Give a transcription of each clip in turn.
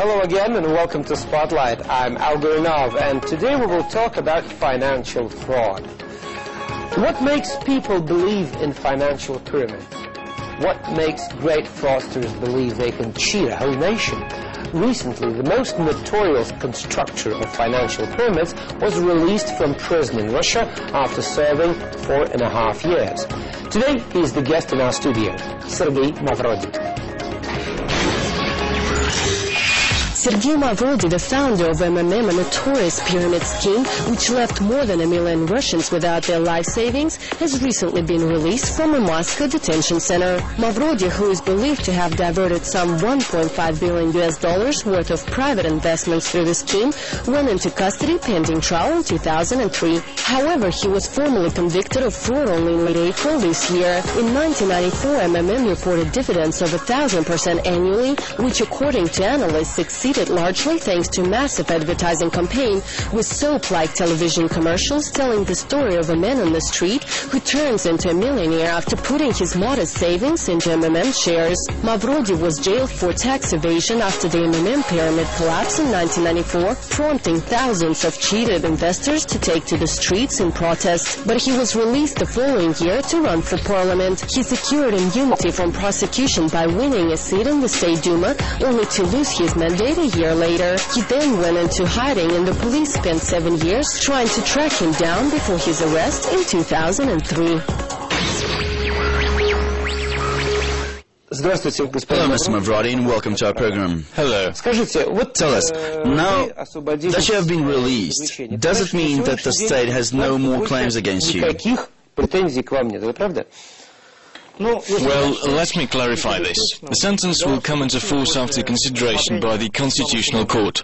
Hello again and welcome to Spotlight. I'm Algorinov and today we will talk about financial fraud. What makes people believe in financial pyramids? What makes great fraudsters believe they can cheat a whole nation? Recently, the most notorious constructor of financial pyramids was released from prison in Russia after serving 4.5 years. Today, he is the guest in our studio, Sergei Mavrodi. Sergei Mavrodi, the founder of MMM, a notorious pyramid scheme which left more than 1 million Russians without their life savings, has recently been released from a Moscow detention center. Mavrodi, who is believed to have diverted some $1.5 billion worth of private investments through the scheme, went into custody pending trial in 2003. However, he was formally convicted of fraud only in late April this year. In 1994, MMM reported dividends of 1,000% annually, which according to analysts succeeded largely thanks to a massive advertising campaign with soap-like television commercials telling the story of a man on the street who turns into a millionaire after putting his modest savings into MMM shares. Mavrodi was jailed for tax evasion after the MMM pyramid collapse in 1994, prompting thousands of cheated investors to take to the streets in protest. But he was released the following year to run for parliament. He secured immunity from prosecution by winning a seat in the State Duma, only to lose his mandate a year later. He then went into hiding and the police spent 7 years trying to track him down before his arrest in 2003. Hello, Mr. Mavrodi, and welcome to our program. Hello. Tell us, now that you have been released, does it mean that the state has no more claims against you? Well, let me clarify this. The sentence will come into force after consideration by the Constitutional Court.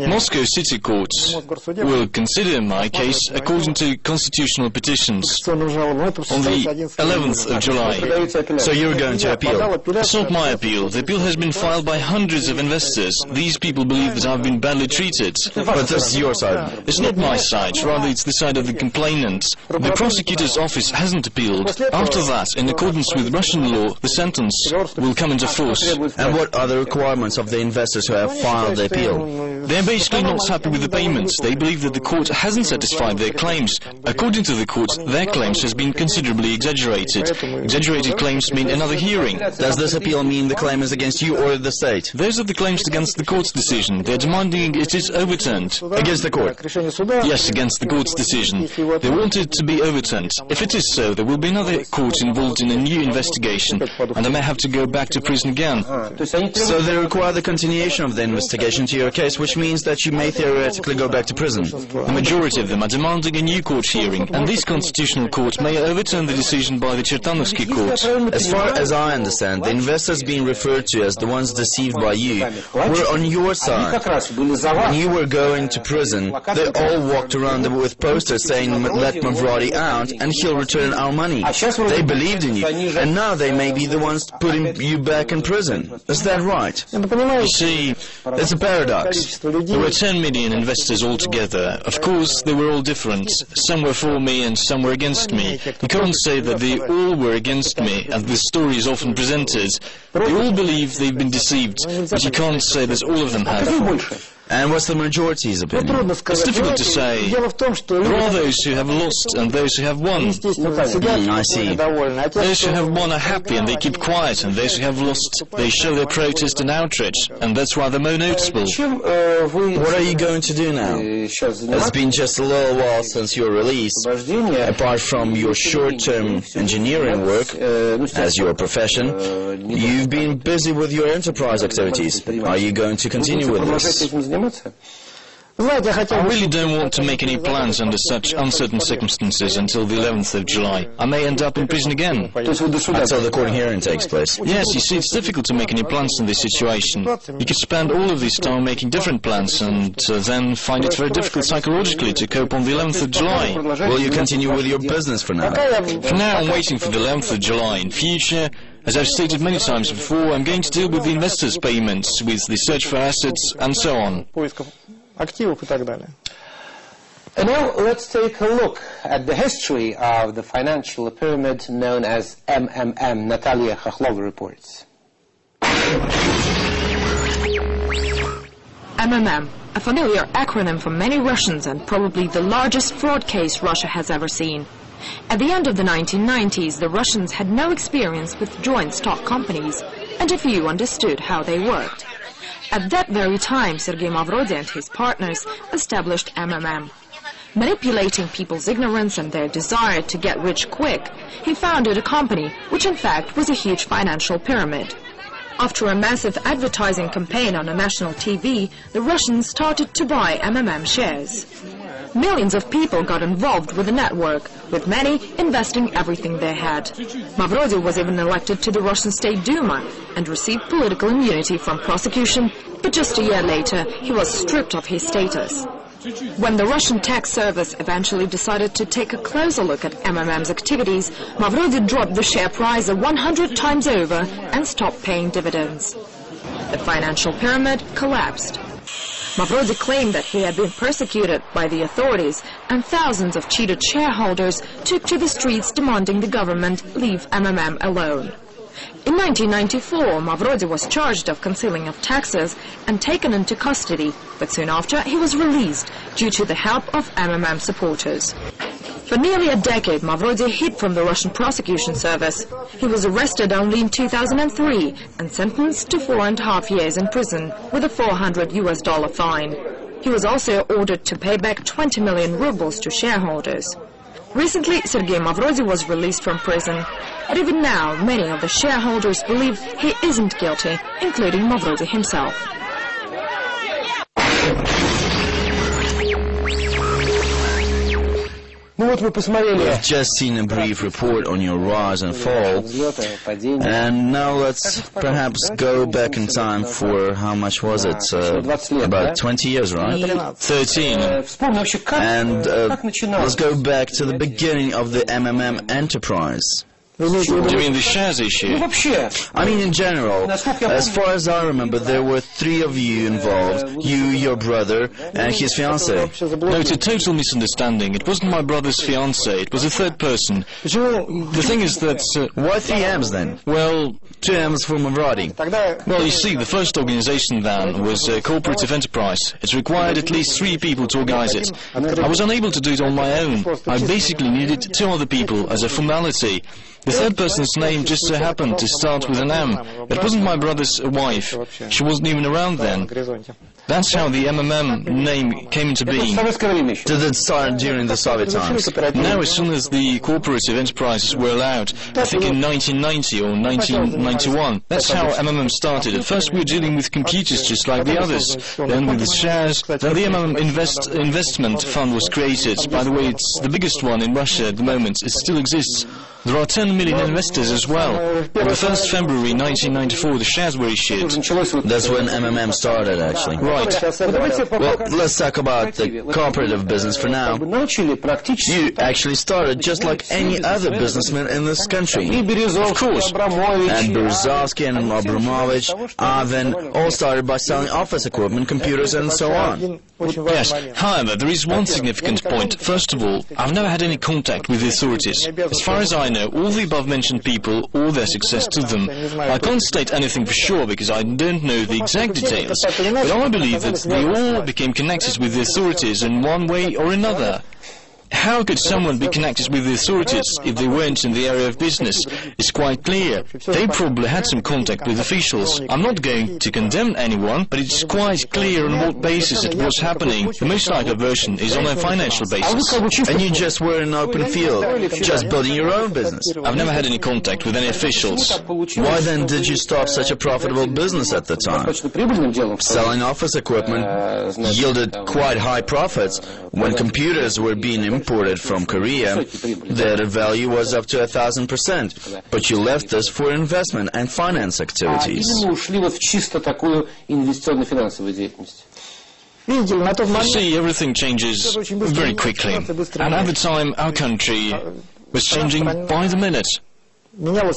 Moscow City Courts will consider my case according to constitutional petitions on the 11th of July. So you're going to appeal? It's not my appeal. The appeal has been filed by hundreds of investors. These people believe that I've been badly treated. But this is your side. It's not my side, rather it's the side of the complainant. The prosecutor's office hasn't appealed. After that, in accordance with Russian law, the sentence will come into force. And what are the requirements of the investors who have filed the appeal? They're basically not happy with the payments. They believe that the court hasn't satisfied their claims. According to the court, their claims has been considerably exaggerated. Exaggerated claims mean another hearing. Does this appeal mean the claim is against you or the state? Those are the claims against the court's decision. They're demanding it is overturned. Against the court? Yes, against the court's decision. They want it to be overturned. If it is so, there will be another court involved in a new investigation, and I may have to go back to prison again. So they require the continuation of the investigation to your case, which means that you may theoretically go back to prison. The majority of them are demanding a new court hearing, and this constitutional court may overturn the decision by the Chertanovsky court. As far as I understand, the investors being referred to as the ones deceived by you were on your side. When you were going to prison, they all walked around with posters saying, "Let Mavrodi out and he'll return our money." They believed in you, and now they may be the ones putting you back in prison. Is that right? You see, it's a paradox. There were 10 million investors altogether. Of course, they were all different. Some were for me and some were against me. You can't say that they all were against me, as the story is often presented. They all believe they've been deceived, but you can't say that all of them have. And what's the majority's opinion? It's difficult to say. There are those who have lost and those who have won. I see. Those who have won are happy and they keep quiet, and those who have lost, they show their protest and outrage, and that's rather more noticeable. What are you going to do now? It's been just a little while since your release. Apart from your short-term engineering work, as your profession, you've been busy with your enterprise activities. Are you going to continue with this? I really don't want to make any plans under such uncertain circumstances until the 11th of July. I may end up in prison again. Until the court hearing takes place. Yes, you see, it's difficult to make any plans in this situation. You could spend all of this time making different plans and then find it very difficult psychologically to cope on the 11th of July. Will you continue with your business for now? For now, I'm waiting for the 11th of July. In future, as I've stated many times before, I'm going to deal with the investors' payments, with the search for assets, and so on. And now let's take a look at the history of the financial pyramid known as MMM. Natalia Khokhlova reports. MMM, a familiar acronym for many Russians and probably the largest fraud case Russia has ever seen. At the end of the 1990s, the Russians had no experience with joint stock companies, and a few understood how they worked. At that very time, Sergei Mavrodi and his partners established MMM. Manipulating people's ignorance and their desire to get rich quick, he founded a company which in fact was a huge financial pyramid. After a massive advertising campaign on a national TV, the Russians started to buy MMM shares. Millions of people got involved with the network, with many investing everything they had. Mavrodi was even elected to the Russian State Duma and received political immunity from prosecution, but just a year later he was stripped of his status. When the Russian tax service eventually decided to take a closer look at MMM's activities, Mavrodi dropped the share price 100 times over and stopped paying dividends. The financial pyramid collapsed. Mavrodi claimed that he had been persecuted by the authorities, and thousands of cheated shareholders took to the streets demanding the government leave MMM alone. In 1994, Mavrodi was charged of concealing of taxes and taken into custody, but soon after he was released due to the help of MMM supporters. For nearly a decade, Mavrodi hid from the Russian prosecution service. He was arrested only in 2003 and sentenced to 4.5 years in prison with a $400 fine. He was also ordered to pay back 20 million rubles to shareholders. Recently, Sergei Mavrodi was released from prison, but even now, many of the shareholders believe he isn't guilty, including Mavrodi himself. We've just seen a brief report on your rise and fall, and now let's perhaps go back in time for, how much was it, about 20 years, right? 13. And let's go back to the beginning of the MMM enterprise. Do you mean the shares issue? I mean in general. As far as I remember, there were 3 of you involved. You, your brother, and his fiancée. No, it's a total misunderstanding. It wasn't my brother's fiancée, it was a third person. The thing is that... Why 3 M's then? Well... 2 M's for Mavrodi. Well, you see, the first organization then was a cooperative enterprise. It required at least 3 people to organize it. I was unable to do it on my own. I basically needed 2 other people as a formality. The third person's name just so happened to start with an M. It wasn't my brother's wife. She wasn't even around then. That's how the MMM name came into being. Did it start during the Soviet times? No, as soon as the cooperative enterprises were allowed, I think in 1990 or 1991. That's how MMM started. At first we were dealing with computers just like the others, then with the shares, then the MMM investment fund was created. By the way, it's the biggest one in Russia at the moment. It still exists. There are 10 million investors as well. On the 1st February 1994 the shares were issued. That's when MMM started, actually. Right. Well, let's talk about the cooperative business for now. You actually started just like any other businessman in this country. Of course. And Berezovsky and Abramovich, Ivan, all started by selling office equipment, computers and so on. Yes, however, there is one significant point. First of all, I've never had any contact with the authorities. As far as I know, all the above-mentioned people owe their success to them. I can't state anything for sure because I don't know the exact details, but I believe that they all became connected with the authorities in one way or another. How could someone be connected with the authorities if they weren't in the area of business? It's quite clear. They probably had some contact with officials. I'm not going to condemn anyone, but it's quite clear on what basis it was happening. The most likely version is on a financial basis. And you just were in an open field, just building your own business. I've never had any contact with any officials. Why then did you stop such a profitable business at the time? Selling office equipment yielded quite high profits. When computers were being imported from Korea, their value was up to 1,000%, but you left this for investment and finance activities. You see, everything changes very quickly, and at the time our country was changing by the minute.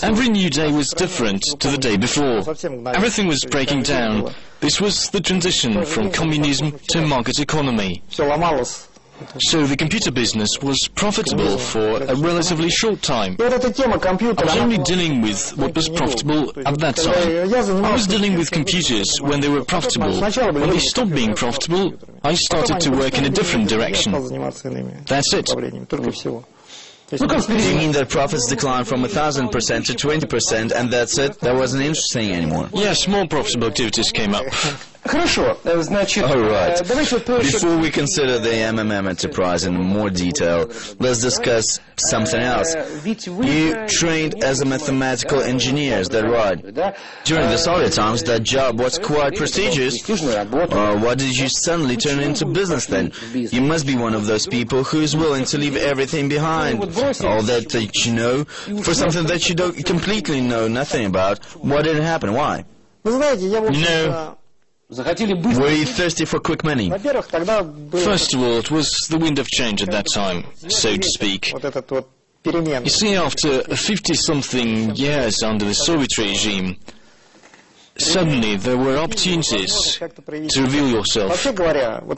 Every new day was different to the day before. Everything was breaking down. This was the transition from communism to market economy. So the computer business was profitable for a relatively short time. I was only dealing with what was profitable at that time. I was dealing with computers when they were profitable. When they stopped being profitable, I started to work in a different direction. That's it. Do you mean that profits declined from 1,000% to 20% and that's it? That wasn't interesting anymore? Yes, more profitable activities came up. All right. Before we consider the MMM enterprise in more detail, let's discuss something else. You trained as a mathematical engineer, is that right? During the Soviet times, that job was quite prestigious. Why did you suddenly turn into business then? You must be one of those people who is willing to leave everything behind, all that you know, for something that you don't completely know nothing about. Why did it happen? Why? Were you thirsty for quick money? First of all, it was the wind of change at that time, so to speak. You see, after 50-something years under the Soviet regime, suddenly there were opportunities to reveal yourself.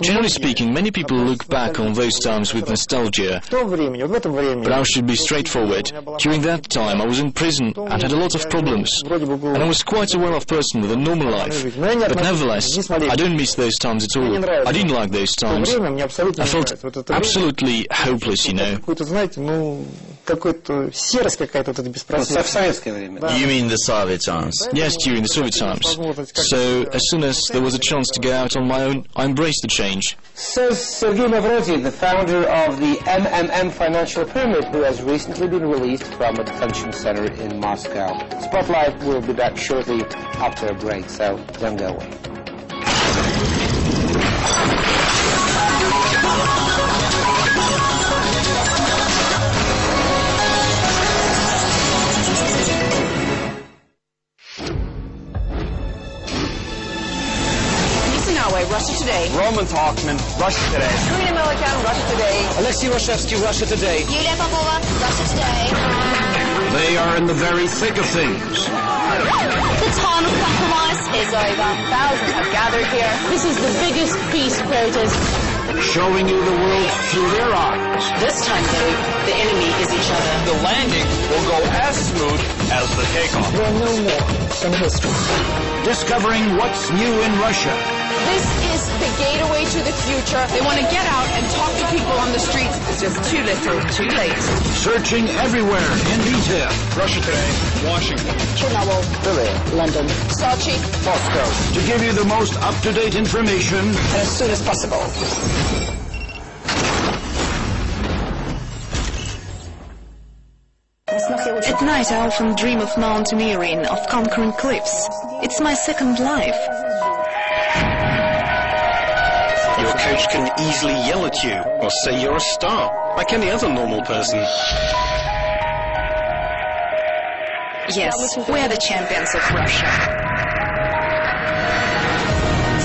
Generally speaking, many people look back on those times with nostalgia, but I should be straightforward. During that time I was in prison and had a lot of problems, and I was quite a well-off person with a normal life, but nevertheless I don't miss those times at all. I didn't like those times. I felt absolutely hopeless, you know. You mean the Soviet times? Yes, during the Soviet times. So, as soon as there was a chance to go out on my own, I embraced the change. Says Sergei Mavrodi, the founder of the MMM financial pyramid, who has recently been released from a detention center in Moscow. Spotlight will be back shortly after a break, so don't go away. Russia Today. Roman Talkman, Russia Today. Karina Millikan, Russia Today. Alexei Rashevsky, Russia Today. Yulia Popova, Russia Today. They are in the very thick of things. The time of compromise is over. Thousands have gathered here. This is the biggest peace protest. Showing you the world through their eyes. This time, though, the enemy is each other. The landing will go as smooth as the takeoff. We'll know more in history. Discovering what's new in Russia. This is the gateway to the future. They want to get out and talk to people on the streets. It's just too little, too late. Searching everywhere in detail. Russia Today, Washington, Chernobyl, Berlin, London, Sochi, Moscow. To give you the most up-to-date information as soon as possible. At night I often dream of mountaineering, of conquering cliffs. It's my second life. Your coach can easily yell at you or say you're a star, like any other normal person. Yes, we're the champions of Russia.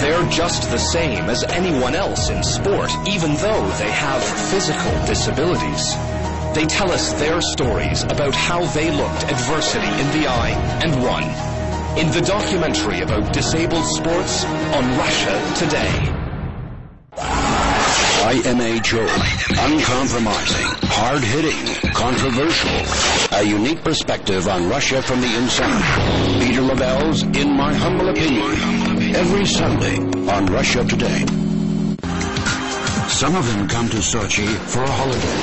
They're just the same as anyone else in sport, even though they have physical disabilities. They tell us their stories about how they looked adversity in the eye and won. In the documentary about disabled sports on Russia Today. IMA Joe. Uncompromising, hard-hitting, controversial. A unique perspective on Russia from the inside. Peter Lavell's In My Humble Opinion. Every Sunday on Russia Today. Some of them come to Sochi for a holiday.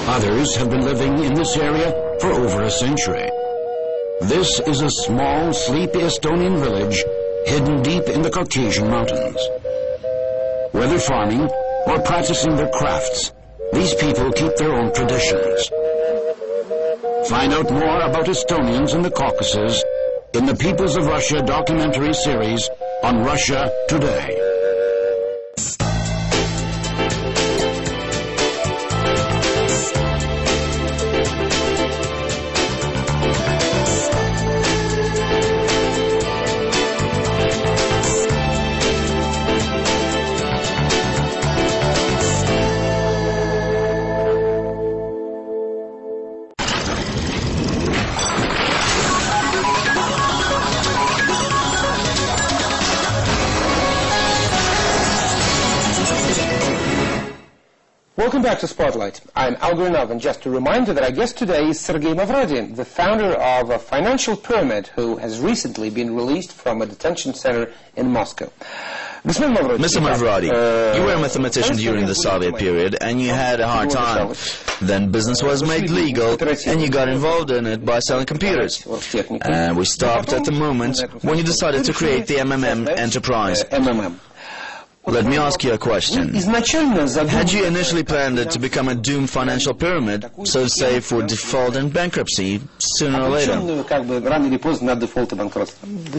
Others have been living in this area for over a century. This is a small, sleepy Estonian village hidden deep in the Caucasian mountains. Whether farming or practicing their crafts, these people keep their own traditions. Find out more about Estonians in the Caucasus in the Peoples of Russia documentary series on Russia Today. Welcome back to Spotlight. I'm Al Gurnov, and just a reminder that our guest today is Sergei Mavrodi, the founder of a financial pyramid who has recently been released from a detention center in Moscow. Mr. Mavrodi, you were a mathematician during the Soviet period and you had a hard time. Then business was made legal and you got involved in it by selling computers. And we stopped at the moment when you decided to create the MMM enterprise. Let me ask you a question. Had you initially planned it to become a doomed financial pyramid, so to say, for default and bankruptcy, sooner or later?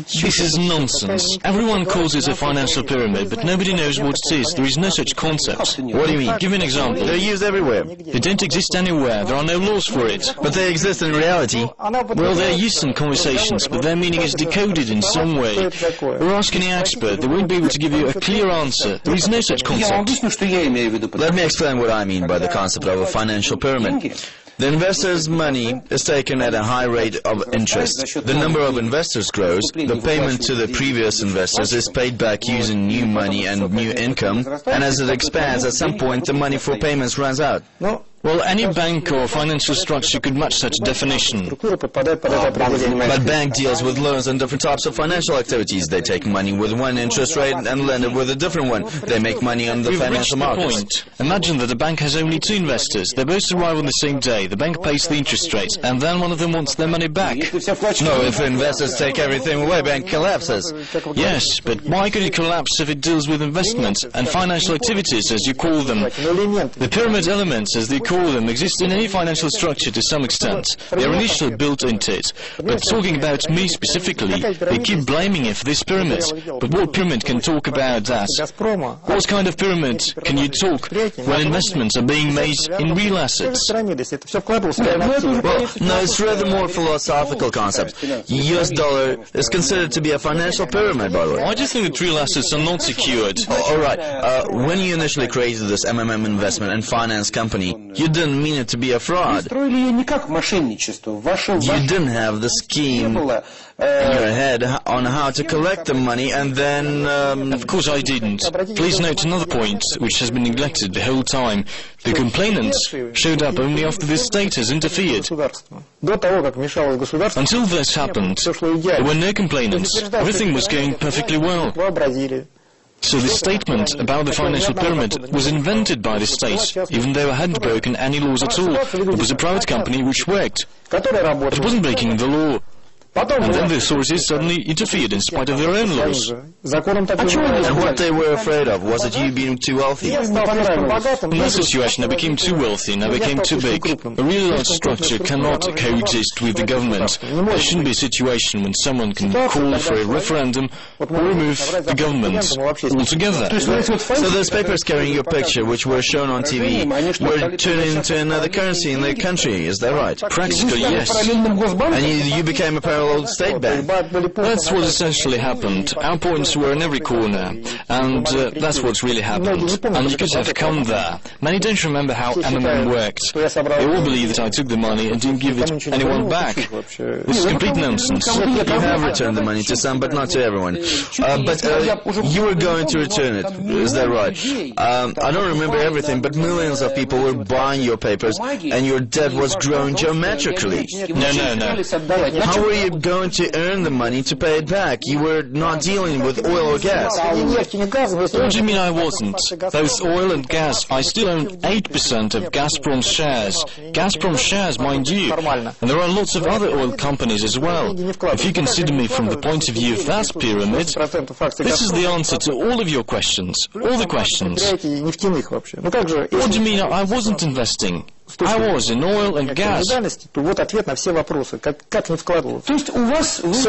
This is nonsense. Everyone calls it a financial pyramid, but nobody knows what it is. There is no such concept. What do you mean? Give me an example. They're used everywhere. They don't exist anywhere. There are no laws for it. But they exist in reality. Well, they're used in conversations, but their meaning is decoded in some way. Or ask any expert. They won't be able to give you a clear answer. There is no such concept. Let me explain what I mean by the concept of a financial pyramid. The investor's money is taken at a high rate of interest. The number of investors grows, the payment to the previous investors is paid back using new money and new income, and as it expands, at some point the money for payments runs out. Well, any bank or financial structure could match such a definition. But bank deals with loans and different types of financial activities. They take money with one interest rate and lend it with a different one. They make money on the financial markets. Imagine that the bank has only two investors. They both arrive on the same day. The bank pays the interest rate, and then one of them wants their money back. No, if investors take everything away, bank collapses. Yes, but why could it collapse if it deals with investments and financial activities, as you call them? The pyramid elements, as they call them, exist in any financial structure to some extent. They are initially built into it. But talking about me specifically, they keep blaming me for this pyramid. But what pyramid can talk about that? What kind of pyramid can you talk when investments are being made in real assets? Well, no, it's rather more philosophical concept. US dollar is considered to be a financial pyramid, by the way. Why do you think that real assets are not secured? Alright, when you initially created this MMM investment and finance company, you didn't mean it to be a fraud. You didn't have the scheme in your head on how to collect the money and then... Of course I didn't. Please note another point, which has been neglected the whole time. The complainants showed up only after the state has interfered. Until this happened, there were no complainants. Everything was going perfectly well. So the statement about the financial pyramid was invented by the state, even though it hadn't broken any laws at all. It was a private company which worked. It wasn't breaking the law. And then the authorities suddenly interfered in spite of their own laws. And what they were afraid of, was it you being too wealthy? In that situation, I became too wealthy and I became too big. A really large structure cannot coexist with the government. There shouldn't be a situation when someone can call for a referendum or remove the government altogether. So those papers carrying your picture, which were shown on TV, were turned into another currency in the country, is that right? Practically, yes. And you became a parallel state bank. That's what essentially happened. Our points were in every corner, and that's what's really happened. And you could have come there. Many don't remember how MMM worked. They all believe that I took the money and didn't give it anyone back. This is complete nonsense. You have returned the money to some, but not to everyone. But you were going to return it, is that right? I don't remember everything, but millions of people were buying your papers, and your debt was growing geometrically. No. How were you going to earn the money to pay it back? You were not dealing with oil or gas. What do you mean I wasn't? Both oil and gas, I still own 8% of Gazprom's shares. Gazprom shares, mind you. And there are lots of other oil companies as well. If you consider me from the point of view of that pyramid, this is the answer to all of your questions. All the questions. What do you mean I wasn't investing? I was in oil and gas. So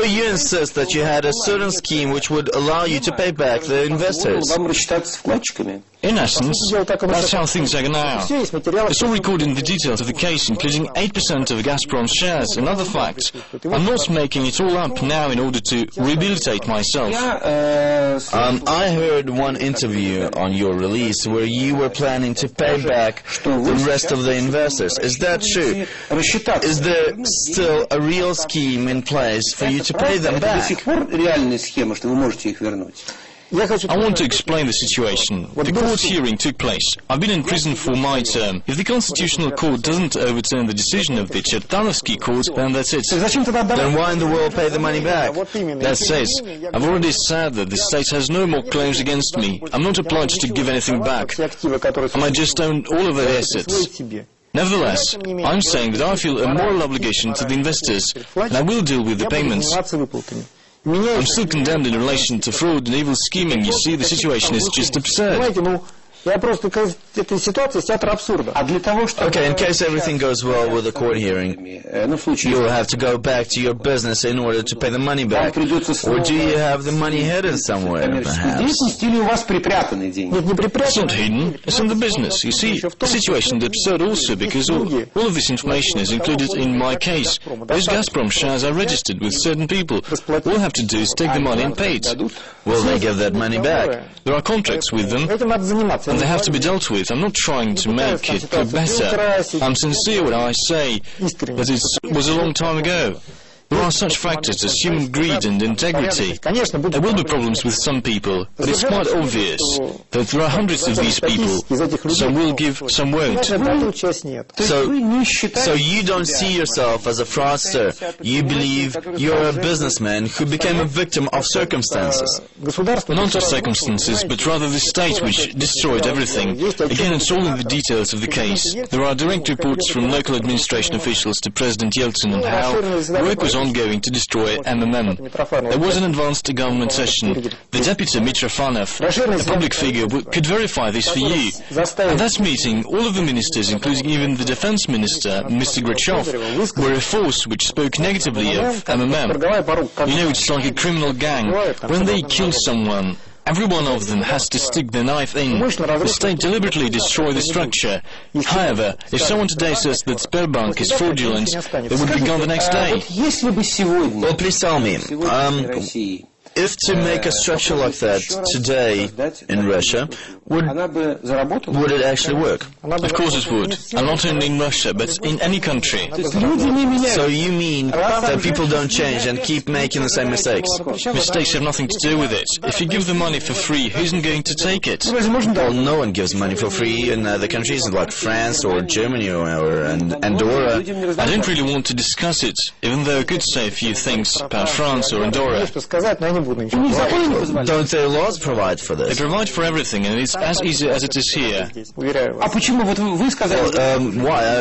you insist that you had a certain scheme which would allow you to pay back the investors? In essence, that's how things are now. It's all recorded in the details of the case, including 8% of Gazprom's shares and other facts. I'm not making it all up now in order to rehabilitate myself. I heard one interview on your release where you were planning to pay back the rest of the investors. Is that true? Is there still a real scheme in place for you to pay them back? I want to explain the situation. The court hearing took place. I've been in prison for my term. If the Constitutional Court doesn't overturn the decision of the Chertanovsky court, then that's it. Then why in the world pay the money back? That says, I've already said that the state has no more claims against me. I'm not obliged to give anything back. I might just own all of their assets. Nevertheless, I'm saying that I feel a moral obligation to the investors, and I will deal with the payments. I'm still condemned in relation to fraud and evil scheming. You see, the situation is just absurd. Okay, in case everything goes well with the court hearing, you'll have to go back to your business in order to pay the money back. Or do you have the money hidden somewhere, perhaps? It's not hidden, it's in the business. You see, the situation is absurd also because all of this information is included in my case. Those Gazprom shares are registered with certain people. All I have to do is take the money and pay it. Will they give that money back? There are contracts with them, and they have to be dealt with. I'm not trying to make it look better. I'm sincere when I say that it was a long time ago. There are such factors as human greed and integrity. There will be problems with some people, but it's quite obvious that there are hundreds of these people. Some will give, some won't. So you don't see yourself as a fraudster. You believe you're a businessman who became a victim of circumstances. Not of circumstances, but rather the state which destroyed everything. Again, it's all in the details of the case. There are direct reports from local administration officials to President Yeltsin on how work was ongoing to destroy MMM. There was an advanced government session. The deputy Mitrofanov, a public figure, could verify this for you. At that meeting, all of the ministers, including even the defense minister, Mr. Grachov, were a force which spoke negatively of MMM. You know, it's like a criminal gang. When they kill someone, every one of them has to stick the knife in. The state deliberately destroy the structure. However, if someone today says that Sberbank is fraudulent, they would be gone the next day. Well, please tell me, if to make a structure like that today in Russia, would it actually work? Of course it would. And not only in Russia, but in any country. So you mean that people don't change and keep making the same mistakes? Mistakes have nothing to do with it. If you give the money for free, who isn't going to take it? Well, no one gives money for free in other countries like France or Germany or Andorra. I don't really want to discuss it, even though I could say a few things about France or Andorra. Don't their laws provide for this? They provide for everything, and it's as easy as it is here. Why?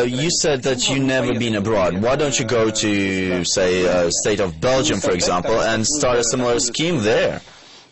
You said that you've never been abroad. Why don't you go to, say, state of Belgium, for example, and start a similar scheme there?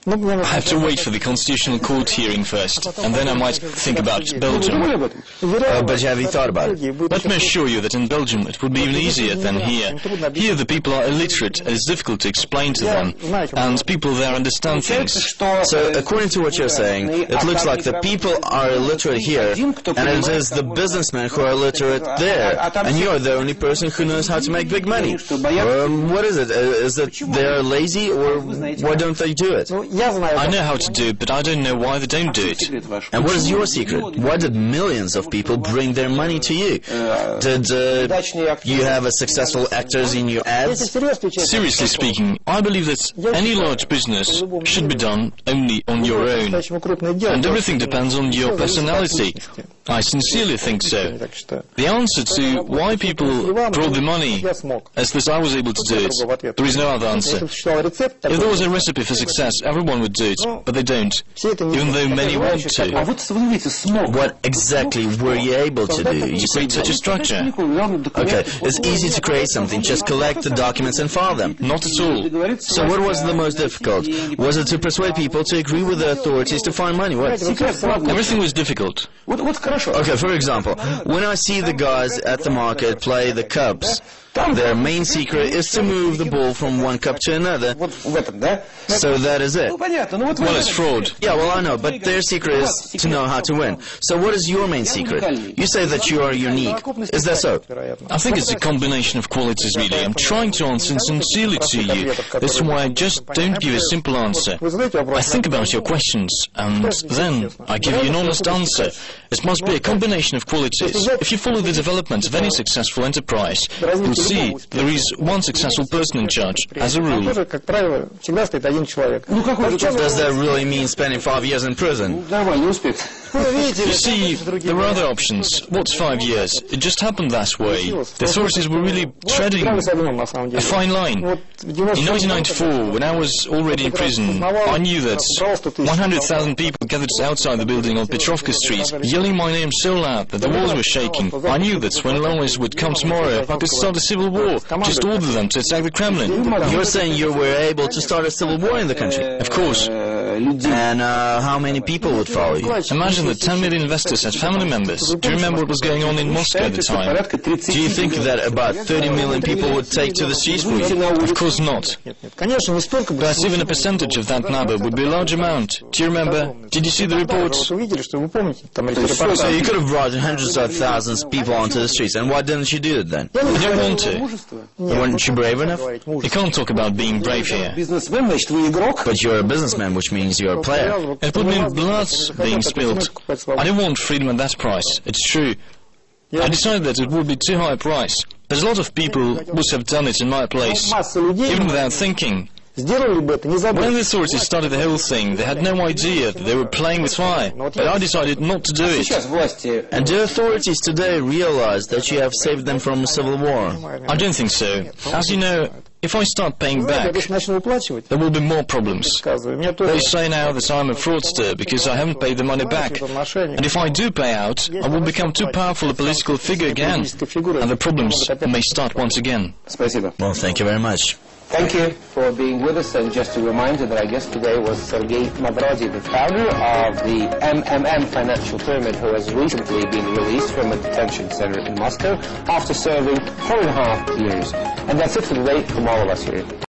I have to wait for the Constitutional Court hearing first, and then I might think about Belgium. But have you thought about it? Let me assure you that in Belgium it would be even easier than here. Here the people are illiterate, and it's difficult to explain to them, and people there understand things. So, according to what you're saying, it looks like the people are illiterate here, and it is the businessmen who are illiterate there, and you're the only person who knows how to make big money. What is it? Is it they're lazy, or why don't they do it? I know how to do it, but I don't know why they don't do it. And what is your secret? Why did millions of people bring their money to you? Did you have a successful actors in your ads? Seriously speaking, I believe that any large business should be done only on your own. And everything depends on your personality. I sincerely think so. The answer to why people brought the money, as that I was able to do it, there is no other answer. If there was a recipe for success, everyone would do it, but they don't, even though many want to. What exactly were you able to do? You create such a structure. Okay, it's easy to create something, just collect the documents and file them. Not at all. So what was the most difficult? Was it to persuade people to agree with the authorities to find money? What? Everything was difficult. Okay, for example, when I see the guys at the market play the cups, their main secret is to move the ball from one cup to another. So that is it. Well, it's fraud. Yeah, well, I know, but their secret is to know how to win. So what is your main secret? You say that you are unique. Is that so? I think it's a combination of qualities, really. I'm trying to answer sincerely to you. That's why I just don't give a simple answer. I think about your questions, and then I give you an honest answer. It must be a combination of qualities. If you follow the development of any successful enterprise, you'll see, there is one successful person in charge, as a rule. Does that really mean spending 5 years in prison? You see, there are other options. What's 5 years? It just happened that way. The authorities were really treading a fine line. In 1994, when I was already in prison, I knew that 100,000 people gathered outside the building on Petrovka Street, yelling my name so loud that the walls were shaking. I knew that when Lomless would come tomorrow, I could start a civil war, just order them to attack the Kremlin. You're saying you were able to start a civil war in the country? Of course. And how many people would follow you? Imagine that 10 million investors had family members. Do you remember what was going on in Moscow at the time? Do you think that about 30 million people would take to the streets for you? Of course not. But even a percentage of that number would be a large amount. Do you remember? Did you see the reports? So you could have brought hundreds of thousands of people onto the streets, and why didn't you do it then? I don't want to. Weren't you brave enough? You can't talk about being brave here. But you're a businessman, which means you're a player. It would mean blood being spilled. I don't want freedom at that price, it's true. I decided that it would be too high a price. There's a lot of people who would have done it in my place, even without thinking. When the authorities started the whole thing, they had no idea that they were playing with fire, but I decided not to do it. And do authorities today realize that you have saved them from a civil war? I don't think so. As you know, if I start paying back, there will be more problems. They say now that I'm a fraudster because I haven't paid the money back. And if I do pay out, I will become too powerful a political figure again, and the problems may start once again. Well, thank you very much. Thank you for being with us, and just a reminder that our guest today was Sergei Mavrodi, the founder of the MMM financial pyramid, who has recently been released from a detention center in Moscow after serving 4.5 years. And that's it for today from all of us here.